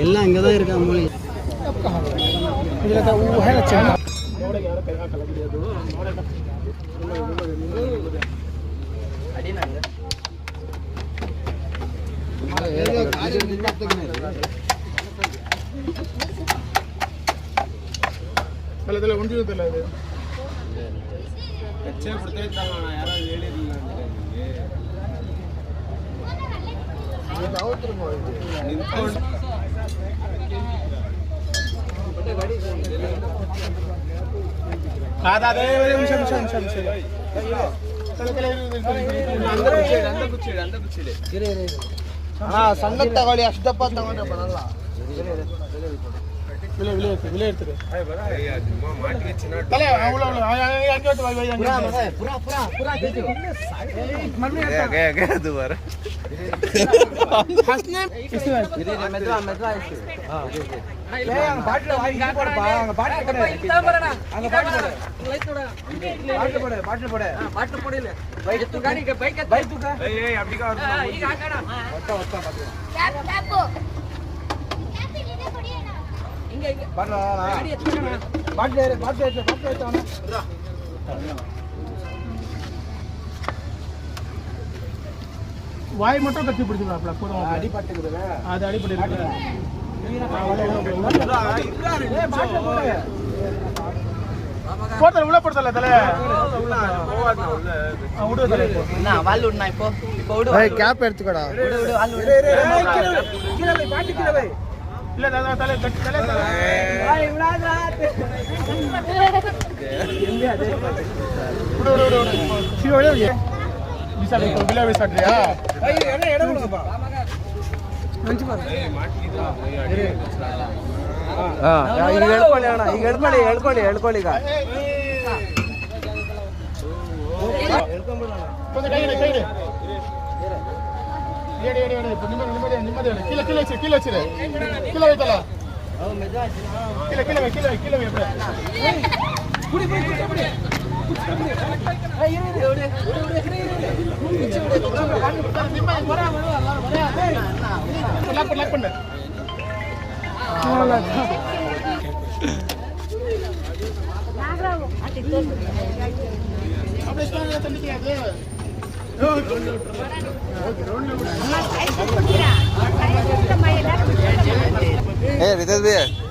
எல்லாம் இங்கே தான் இருக்கா மூலி ஒன்றியத்தில் அது ಸಣ್ಣ ತಗೊಳ್ಳಿ ಅಷ್ಟಪ್ಪ ತಗೊಂಡ್ರೆ ಬರಲ್ಲ வாய் மட்டும் கட்டி பிடிச்சிருக்காப்ல அடிபட்டு அது அடிபட்டு போட்டல உள்ள போட்டல தல விடு தல என்ன வால் உண்ணா இப்போ விடு ஏய் கேப் எடுத்துக்கடா விடு வால் விடு கீழ வை பாட்டி கீழ வை இல்ல தல தல தல ஏய் விடாதடா எங்க அதே விடு விடு விடு சீ விடு விசால இப்போ வில விசாட்றியா ஏய் என்ன எடை கொடுங்கப்பா ಮಂಚು ಬಾರ ಈಗ ಹೇಳ್ಕೊಳ್ಳಿ ಅಣ್ಣ ಈಗ ಹೇಳ್ಕೊಳ್ಳಿ ಈಗ Rites